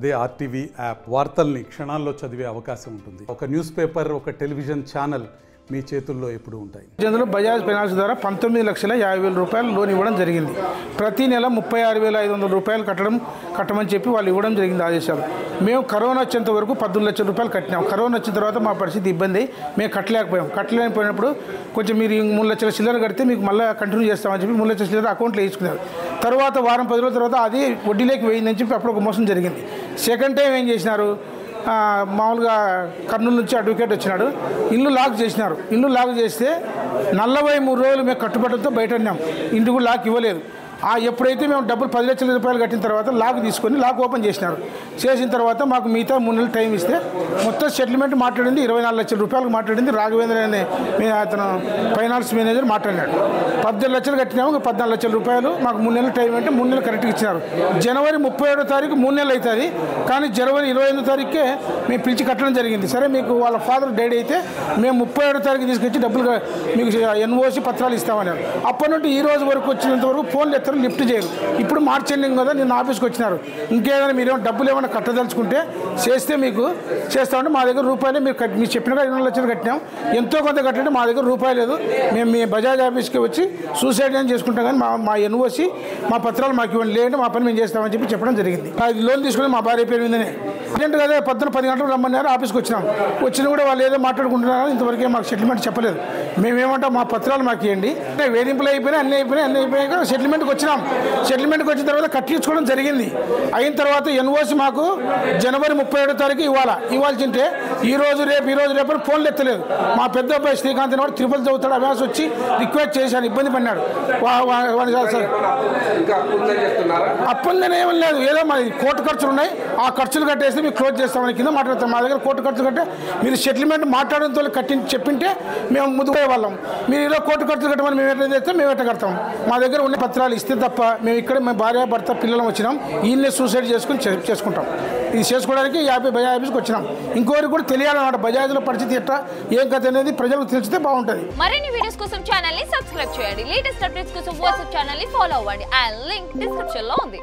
అదే RTV app వార్తల్ని క్షణాల్లో చదివే అవకాశం ఉంటుంది. ఒక న్యూస్ పేపర్, ఒక టెలివిజన్ ఛానల్ మీ చేతుల్లో ఎప్పుడు ఉంటాయి. ఇందులో బజాజ్ ఫైనాన్స్ ద్వారా 19,50,000 రూపాయలు లోన్ ఇవ్వడం జరిగింది. ప్రతి నెల 36,500 రూపాయలు కట్టమని చెప్పి వాళ్ళు ఇవ్వడం జరిగింది ఆదేశాలు. మేము కరోనా వచ్చేంత వరకు 12 లక్షల రూపాయలు కట్టినాం. కరోనా వచ్చిన తర్వాత మా పరిస్థితి ఇబ్బంది, మేము కట్టలేకపోయినప్పుడు కొంచెం మీరు 3 లక్షల చిల్లర కడితే మీకు మళ్ళీ కంటిన్యూ చేస్తామని చెప్పి 3 లక్షల చిల్లర అకౌంట్లో వేసుకున్నారు. తర్వాత వారం 10 రోజుల తర్వాత అది వడ్డీలోకి వేయిందని చెప్పి అప్పుడు ఒక మోసం జరిగింది. సెకండ్ టైం ఏం చేసినారు, మామూలుగా కర్నూలు నుంచి అడ్వకేట్ వచ్చినాడు, ఇల్లు లాక్ చేసినారు. ఇల్లు లాక్ చేస్తే 43 రోజులు మేము కట్టుబట్టలతో బయట ఉన్నాం, ఇంటికి కూడా లాక్ ఇవ్వలేదు. ఎప్పుడైతే మేము డబ్బులు 10 లక్షల రూపాయలు కట్టిన తర్వాత లాక్ తీసుకొని లాక్ ఓపెన్ చేసినారు. చేసిన తర్వాత మాకు మిగతా 3 నెలలు టైం ఇస్తే మొత్తం సెటిల్మెంట్ మాట్లాడింది 24 లక్షల రూపాయలకు మాట్లాడింది. రాఘవేంద్ర అనే అతను ఫైనాన్స్ మేనేజర్ మాట్లాడినాడు. 18 లక్షలు కట్టినాము, 14 లక్షల రూపాయలు మాకు 3 నెలలు టైం అంటే 3 నెలలు కరెక్ట్గా ఇచ్చినారు. జనవరి 37వ తారీఖు 3 నెలలు అవుతుంది, కానీ జనవరి 25వ తారీఖుకే మేము పిలిచి కట్టడం జరిగింది. సరే మీకు వాళ్ళ ఫాదర్ డైడ్ అయితే మేము 37వ తారీఖు తీసుకొచ్చి డబ్బులు మీకు ఎన్ఓసి పత్రాలు ఇస్తామన్నారు. అప్పటి నుండి ఈ రోజు వరకు వచ్చినంత వరకు ఫోన్లు ఎత్తరు, లిఫ్ట్ చేయరు. ఇప్పుడు మార్చ్ ఎండింగ్ కదా, నిన్న ఆఫీస్కి వచ్చినారు. ఇంకేదైనా మీరు డబ్బులు ఏమైనా కట్టదలుచుకుంటే చేస్తే మీకు చేస్తామంటే మా దగ్గర రూపాయలు మీరు చెప్పినగా 20 లక్షలు కట్టినాం, ఎంతో కొంత కట్టండి, మా దగ్గర రూపాయలు లేదు, మేము మీ బజాజ్ ఆఫీస్కి వచ్చి సూసైడ్ అని చేసుకుంటాం, కానీ మా ఎన్ఓసి మా పత్రాలు మాకు ఇవ్వండి, లేదంటే మా పని మేము చేస్తామని చెప్పడం జరిగింది. లోన్ తీసుకుని మా భార్య పేరు మీదనే అర్జెంట్ కదా 10 గంటలకు రమ్మన్నారు. ఆఫీస్కి వచ్చినా కూడా వాళ్ళు ఏదో మాట్లాడుకుంటున్నారు, ఇంతవరకే మాకు సెటిల్మెంట్ చెప్పలేదు. మేమేమంటాం, మా పత్రాలు మాకు ఇవ్వండి, వేధింపులు అయిపోయినాయి, అన్నీ అయిపోయాక సెటిల్మెంట్కి వచ్చినాం. సెటిల్మెంట్కి వచ్చిన తర్వాత కట్టించుకోవడం జరిగింది. అయిన తర్వాత ఎన్ఓసి మాకు జనవరి 37వ తారీఖు ఇవ్వాల్సింటే ఈ రోజు రేపు ఫోన్లు ఎత్తలేదు. మా పెద్ద అబ్బాయి శ్రీకాంత్ వాడు తిరుపతి చదువుతాడు, అభ్యాస వచ్చి రిక్వెస్ట్ చేశాను, ఇబ్బంది పడినాడు. అప్పందని ఏమీ లేదు, ఏదో మా కోర్టు ఖర్చులు ఉన్నాయి, ఆ ఖర్చులు కట్టేసి మీకు క్లోజ్ చేస్తామని కింద మాట్లాడతాం. మా దగ్గర కోర్టు ఖర్చులు కట్టే మీరు సెటిల్మెంట్ మాట్లాడంతో చెప్పింటే మేము ముందుకు వాళ్ళం. మీరు ఏదో కోర్టు ఖర్చులు కట్టమని మేము ఎట్లా చేస్తే మేము ఎట్లా కడతాం. మా దగ్గర ఉన్న పత్రాలు ఇస్తే తప్ప మేము ఇక్కడ మేము భార్య భర్త పిల్లలం వచ్చినాం, ఈయన్నే సూసైడ్ చేసుకుంటాం. ఇది చేసుకోవడానికి బజాజ్ ఆఫీస్కి వచ్చినాం. ఇంకోరికి కూడా తెలియాలన్నమాట బజాజ్లో పరిస్థితి ఎట్లా ఏం కథ అనేది ప్రజలకు తెలిస్తే బాగుంటుంది. మరిన్ని వీడియోస్ కోసం ఛానల్ ని సబ్స్క్రైబ్ చేయండి. లేటెస్ట్ అప్డేట్స్ కోసం వాట్సాప్ ఛానల్ ని ఫాలో అవ్వండి. ఆ లింక్ డిస్క్రిప్షన్ లో ఉంది.